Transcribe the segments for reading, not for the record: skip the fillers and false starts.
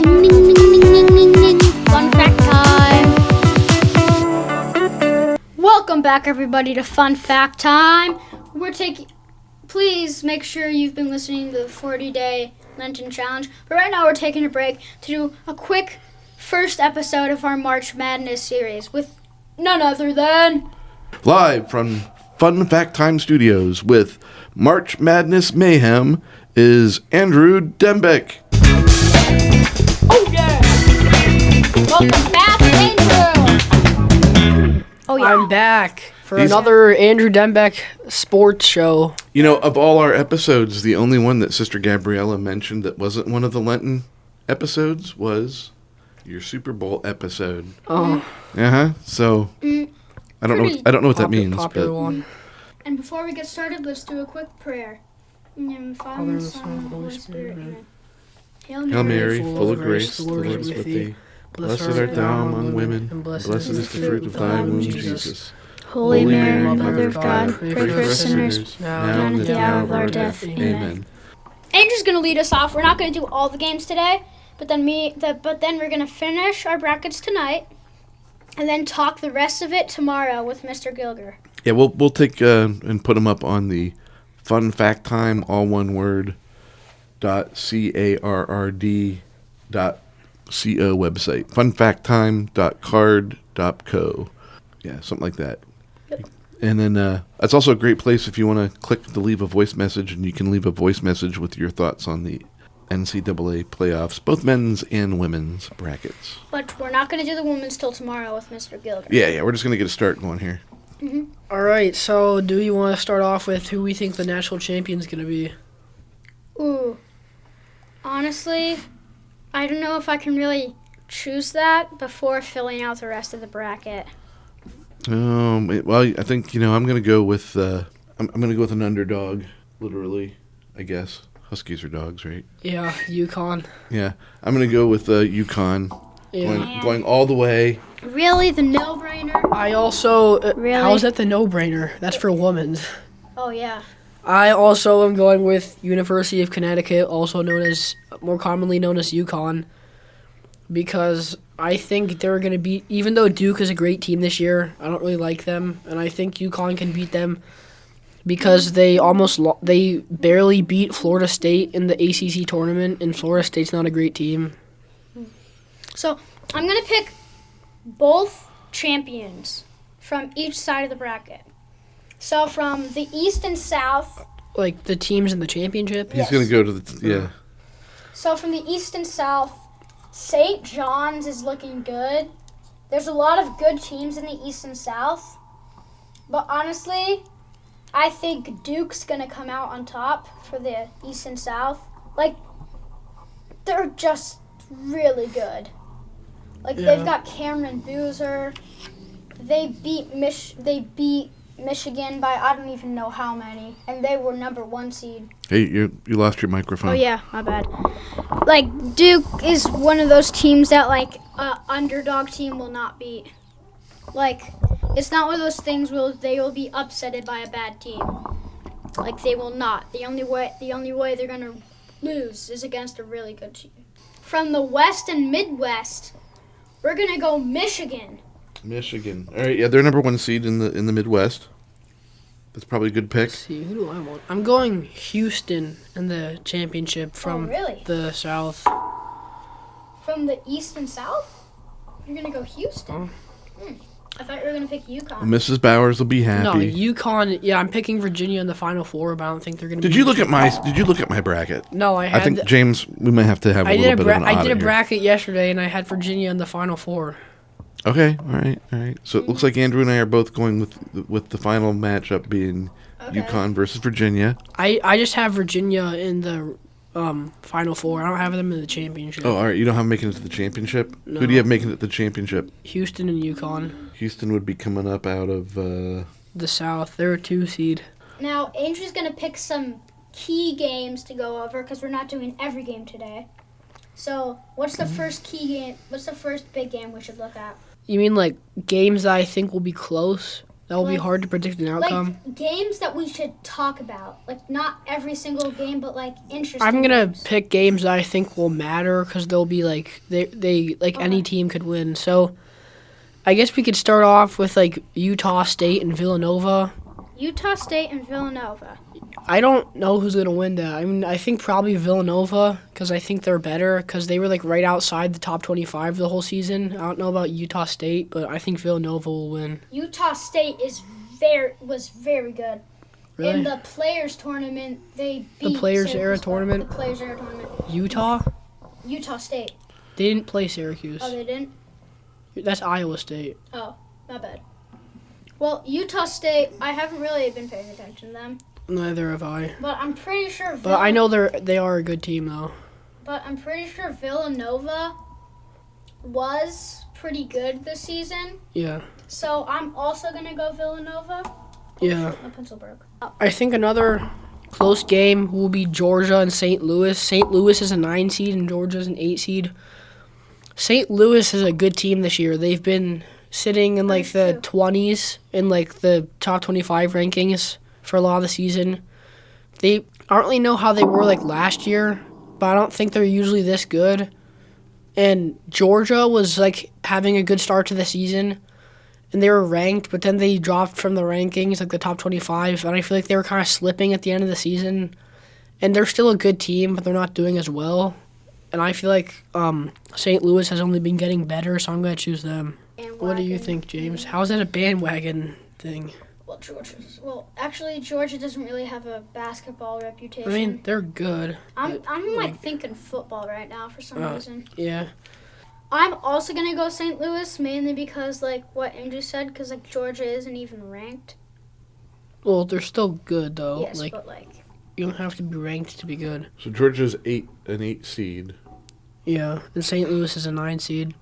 Ding, ding, ding, ding, ding, ding, ding. Fun fact time. Welcome back, everybody, to Fun Fact Time. Please make sure you've been listening to the 40-day Lenten Challenge. But right now we're taking a break to do a quick first episode of our March Madness series with none other than... Live from Fun Fact Time Studios with March Madness Mayhem is Andrew Dembeck. Oh, yeah! Welcome back, Andrew! Oh, yeah. I'm back for another Andrew Dembeck sports show. You know, of all our episodes, the only one that Sister Gabriella mentioned that wasn't one of the Lenten episodes was your Super Bowl episode. Oh. So, I don't know what that means. Popular one. And before we get started, let's do a quick prayer. In the name of the Father, and the Son, and the Holy Spirit. Amen. Hail Mary, full of grace, the Lord is with thee. Blessed art thou among women, and blessed is the fruit of thy womb, Jesus. Holy Mary, Mother of God, pray for us sinners, now and at the hour of our death. Amen. Andrew's going to lead us off. We're not going to do all the games today, but then we're going to finish our brackets tonight, and then talk the rest of it tomorrow with Mr. Gilger. Yeah, we'll take and put them up on the Fun Fact Time, all one word, .carrd.co website. funfacttime.card.co. Yeah, something like that. Yep. And then that's also a great place if you want to click to leave a voice message, and you can leave a voice message with your thoughts on the NCAA playoffs, both men's and women's brackets. But we're not going to do the women's till tomorrow with Mr. Gilger. Yeah, we're just going to get a start going here. Mm-hmm. All right, so do you want to start off with who we think the national champion's going to be? Ooh. Honestly, I don't know if I can really choose that before filling out the rest of the bracket. Well, I think I'm going to go with I'm going to go with an underdog, literally. I guess Huskies are dogs, right? Yeah, UConn. Yeah, I'm going to go with UConn. Yeah. Going all the way. Really, the no-brainer? I also Really? How is that the no-brainer? That's for women's. Oh yeah. I also am going with University of Connecticut, also more commonly known as UConn, because I think they're going to beat, even though Duke is a great team this year, I don't really like them, and I think UConn can beat them because they barely beat Florida State in the ACC tournament, and Florida State's not a great team. So I'm going to pick both champions from each side of the bracket. So from the East and South. Like the teams in the championship? He's going to go to the, yeah. So from the East and South, St. John's is looking good. There's a lot of good teams in the East and South. But honestly, I think Duke's going to come out on top for the East and South. Like, they're just really good. Like, They've got Cameron Boozer. They beat Michigan by I don't even know how many, and they were number 1 seed. Hey, you lost your microphone. Oh yeah, my bad. Like Duke is one of those teams that underdog team will not beat. Like it's not one of those things where they will be upsetted by a bad team. Like they will not. The only way they're gonna lose is against a really good team. From the West and Midwest, we're gonna go Michigan. Michigan. All right, yeah, they're number 1 seed in the Midwest. That's probably a good pick. Let's see, who do I want? I'm going Houston in the championship from the South. From the East and South? You're going to go Houston? I thought you were going to pick UConn. Mrs. Bowers will be happy. No, UConn. Yeah, I'm picking Virginia in the Final Four, but I don't think they're going to. Did you look at my bracket? No, I think James, we might have to have a little bit of an audit I did a here. bracket yesterday, and I had Virginia in the Final Four. Okay, all right. So it looks like Andrew and I are both going with the final matchup being UConn versus Virginia. I just have Virginia in the Final Four. I don't have them in the championship. Oh, all right. You don't have them making it to the championship? No. Who do you have making it to the championship? Houston and UConn. Houston would be coming up out of... the South. They're a 2 seed. Now, Andrew's going to pick some key games to go over because we're not doing every game today. So, what's the first key game? What's the first big game we should look at? You mean like games that I think will be close? That will be Like- hard to predict an outcome. Like games that we should talk about. Like not every single game, but like interesting. I'm gonna games. pick games that I think will matter because they'll be like they like any team could win. So I guess we could start off with like Utah State and Villanova. Utah State and Villanova. I don't know who's gonna win that. I mean, I think probably Villanova because I think they're better because they were like right outside the top 25 the whole season. I don't know about Utah State, but I think Villanova will win. Utah State was very good. Really? In the Players Tournament, they beat The Players Era Syracuse. Tournament? The Players Era Tournament. Utah? Utah State. They didn't play Syracuse. Oh, they didn't? That's Iowa State. Oh, not bad. Well, Utah State, I haven't really been paying attention to them. Neither have I. But I'm pretty sure But I know they are a good team though. But I'm pretty sure Villanova was pretty good this season. Yeah. So I'm also going to go Villanova. Yeah. My pencil broke. I think another close game will be Georgia and St. Louis. St. Louis is a 9 seed and Georgia's an 8 seed. St. Louis is a good team this year. They've been sitting in like the 20s in like the top 25 rankings for a lot of the season. I don't really know how they were like last year, but I don't think they're usually this good. And Georgia was like having a good start to the season, and they were ranked, but then they dropped from the rankings, like the top 25, and I feel like they were kind of slipping at the end of the season. And they're still a good team, but they're not doing as well. And I feel like St. Louis has only been getting better, so I'm going to choose them. What do you think, James? How is that a bandwagon thing? Well, actually, Georgia doesn't really have a basketball reputation. I mean, they're good. I'm like thinking football right now for some reason. Yeah. I'm also gonna go St. Louis mainly because like what Andrew said, because like Georgia isn't even ranked. Well, they're still good though. Yes, like but like you don't have to be ranked to be good. So Georgia's an 8 seed. Yeah, and St. Louis is a 9 seed.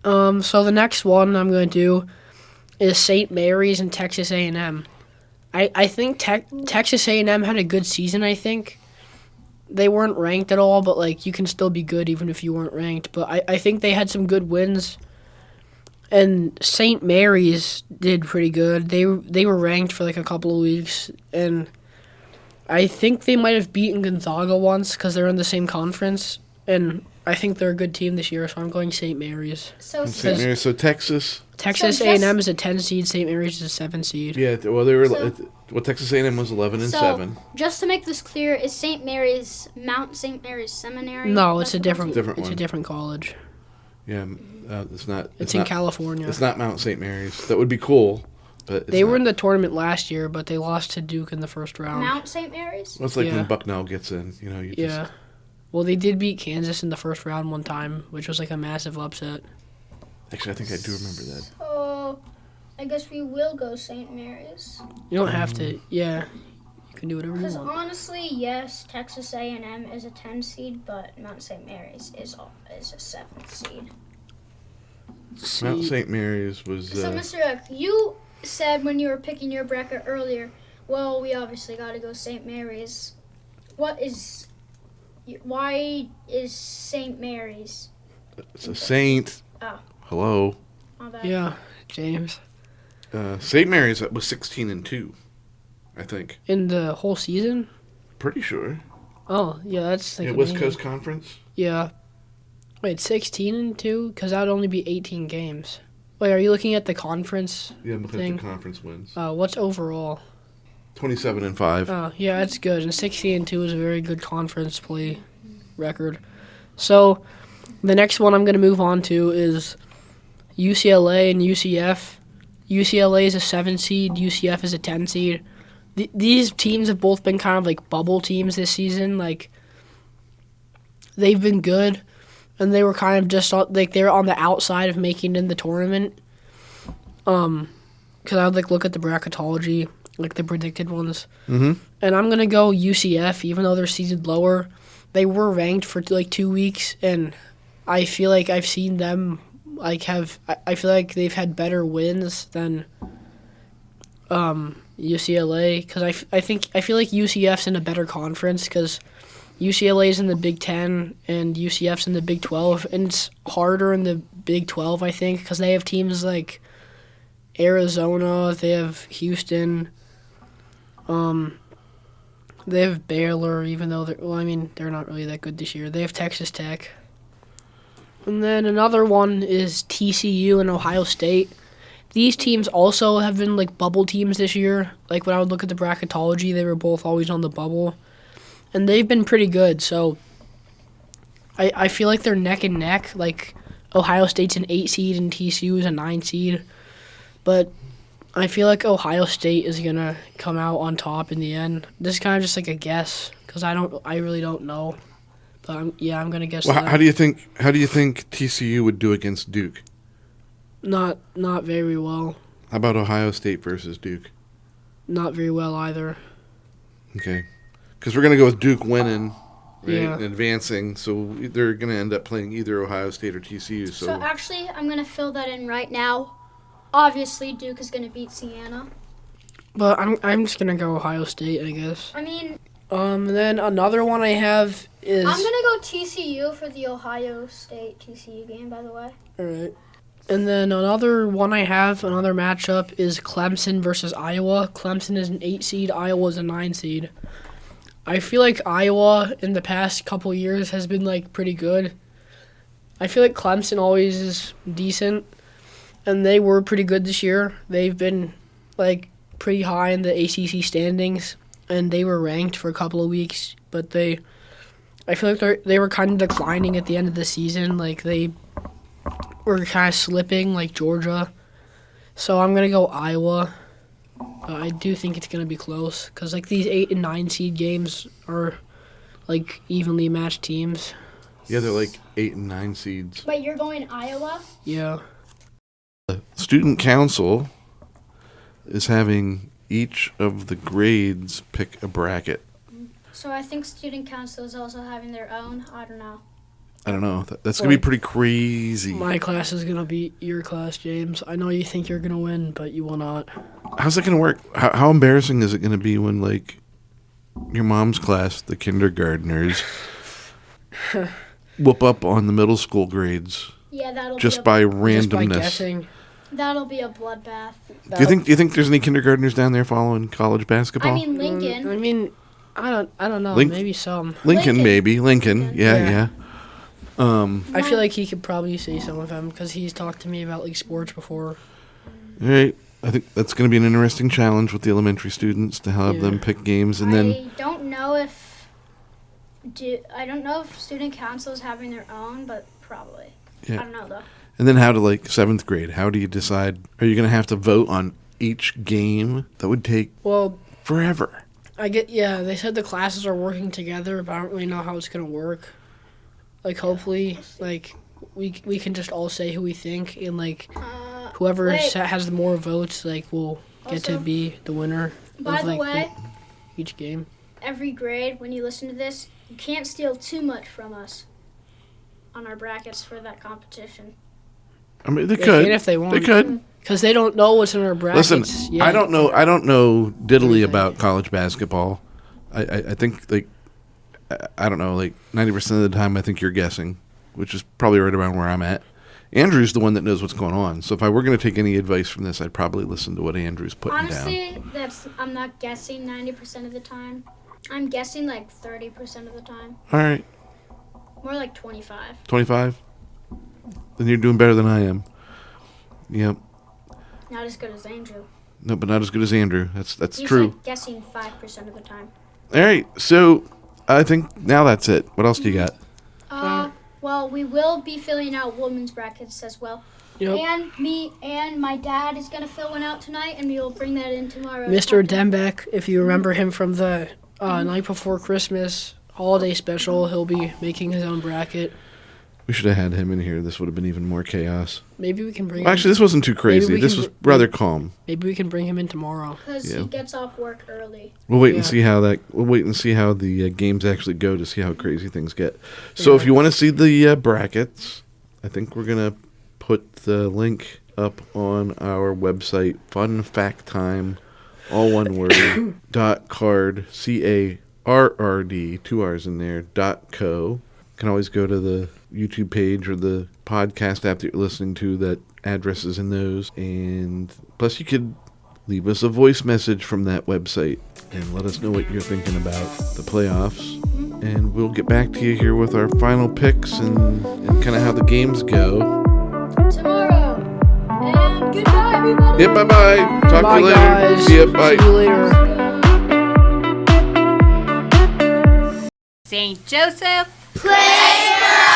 So the next one I'm going to do is St. Mary's and Texas A&M. I think Texas A&M had a good season, I think. They weren't ranked at all, but like you can still be good even if you weren't ranked. But I think they had some good wins. And St. Mary's did pretty good. They were ranked for like a couple of weeks, and I think they might have beaten Gonzaga once because they're in the same conference. And I think they're a good team this year, so I'm going St. Mary's. so. St. Mary's, so Texas. Texas So A&M is a 10 seed. St. Mary's is a 7 seed. Yeah, well, they were. So- Texas A&M was 11 and So 7. just to make this clear, is St. Mary's Mount St. Mary's Seminary? No, it's That's a different. Different It's a one. different college. Yeah, it's not. It's in not, California. It's not Mount St. Mary's. That would be cool, but They were in the tournament last year, but they lost to Duke in the first round. Mount St. Mary's. Well, it's like Yeah. when Bucknell gets in. You know, you Yeah. Well, they did beat Kansas in the first round one time, which was like a massive upset. Actually, I think I do remember that. So I guess we will go St. Mary's. You don't have to. Yeah, you can do whatever you Because want. honestly, yes, Texas A&M is a 10 seed, but Mount St. Mary's is a 7 seed. Mount St. Mary's was. So, Mr. Eck, you said when you were picking your bracket earlier, well, we obviously got to go St. Mary's. Why is St. Mary's? It's a Saint. Oh. Hello. My bad. Yeah, James. St. Mary's was 16 and 2, I think. In the whole season? Pretty sure. Oh, yeah, that's like Yeah, West amazing. Coast Conference. Yeah. Wait, 16 and 2? Because that would only be 18 games. Wait, are you looking at the conference? Yeah, I'm looking Thing. at the conference wins. What's overall? 27 and 5. Oh, yeah, that's good. And 16 and 2 is a very good conference play record. So, the next one I'm going to move on to is UCLA and UCF. UCLA is a 7 seed, UCF is a 10 seed. These teams have both been kind of like bubble teams this season. Like, they've been good, and they were kind of just like they were on the outside of making it in the tournament. Because I would like look at the bracketology, like the predicted ones. Mm-hmm. And I'm gonna go UCF, even though they're seeded lower. They were ranked for like 2 weeks, and I feel like I've seen them like have. I feel like they've had better wins than UCLA, because I feel like UCF's in a better conference because UCLA's in the Big 10 and UCF's in the Big 12, and it's harder in the Big 12, I think, because they have teams like Arizona. They have Houston. They have Baylor, even though they're not really that good this year. They have Texas Tech. And then another one is TCU and Ohio State. These teams also have been like bubble teams this year. Like when I would look at the bracketology, they were both always on the bubble. And they've been pretty good. So I feel like they're neck and neck. Like Ohio State's an 8 seed and TCU is a 9 seed. But I feel like Ohio State is going to come out on top in the end. This is kind of just like a guess because I really don't know. But I'm going to guess Well, that. how do you think TCU would do against Duke? Not very well. How about Ohio State versus Duke? Not very well either. Okay. Because we're going to go with Duke winning, right, Yeah. and advancing, so they're going to end up playing either Ohio State or TCU. So actually, I'm going to fill that in right now. Obviously, Duke is going to beat Siena. But I'm just going to go Ohio State, I guess. I mean, Then another one I have is... I'm going to go TCU for the Ohio State-TCU game, by the way. All right. And then another one I have, another matchup, is Clemson versus Iowa. Clemson is an 8 seed. Iowa is a 9 seed. I feel like Iowa in the past couple years has been like pretty good. I feel like Clemson always is decent, and they were pretty good this year. They've been like pretty high in the ACC standings, and they were ranked for a couple of weeks. But I feel like they were kind of declining at the end of the season. Like they were kind of slipping, like Georgia. So I'm gonna go Iowa. I do think it's going to be close because like these 8 and 9 seed games are like evenly matched teams. yeah, they're like 8 and 9 seeds. But you're going Iowa? Yeah. The student council is having each of the grades pick a bracket. So I think student council is also having their own. I don't know. I don't know. That's going to be pretty crazy. My class is going to beat your class, James. I know you think you're going to win, but you will not. How's that going to work? How embarrassing is it going to be when, like, your mom's class, the kindergartners, whoop up on the middle school grades Yeah, that'll just be by Just by randomness? guessing. that'll be a bloodbath. Do you think there's any kindergartners down there following college basketball? I mean, Lincoln. I don't know. Link- Maybe some. Lincoln, Lincoln. maybe. Lincoln. Yeah. Yeah. I feel like he could probably say some of them because he's talked to me about like sports before. All right. I think that's going to be an interesting challenge with the elementary students to have them pick games, and then I don't know if student council is having their own, but probably. Yeah. I don't know though. and then how to like 7th grade. How do you decide? Are you going to have to vote on each game? That would take Well, forever. they said the classes are working together, but I don't really know how it's gonna work. Like hopefully, like we can just all say who we think, and like whoever has the more votes, like will get to Also, be the winner By of the like way, each game. every grade, when you listen to this, you can't steal too much from us on our brackets for that competition. I mean, they They could. can if they want. They could. Because they don't know what's in our brackets. Listen, yet. I don't know diddly Anything. about college basketball. I think like I don't know, like 90% of the time I think you're guessing, which is probably right around where I'm at. Andrew's the one that knows what's going on. So if I were going to take any advice from this, I'd probably listen to what Andrew's putting down. Honestly, I'm not guessing 90% of the time. I'm guessing like 30% of the time. All right, More like 25. 25. Then you're doing better than I am. Yep. Not as good as Andrew. No, but not as good as Andrew. That's He's true. like guessing 5% of the time. All right, so I think now that's it. What else do you got? Well, we will be filling out women's brackets as well. Yep. And me and my dad is going to fill one out tonight, and we will bring that in tomorrow. Mr. Dembeck, if you remember him from the night before Christmas holiday special, he'll be making his own bracket. We should have had him in here. This would have been even more chaos. Maybe we can bring. Well, actually, this wasn't too crazy. we This can was rather calm. Maybe we can bring him in tomorrow. Because Yeah. he gets off work early. We'll wait Yeah. and see how that. We'll wait and see how the games actually go to see how crazy things get. So if you want to see the brackets, I think we're gonna put the link up on our website. Fun Fact Time, all one word. .card CARRD 2 R's in there .co. Can always go to the YouTube page or the podcast app that you're listening to. That address is in those. And plus you could leave us a voice message from that website and let us know what you're thinking about the playoffs. And we'll get back to you here with our final picks and kind of how the games go. Tomorrow. And goodbye, everybody. Yeah, bye-bye. Talk to you later. Guys. See ya, bye. See you later. St. Joseph. Pray for us.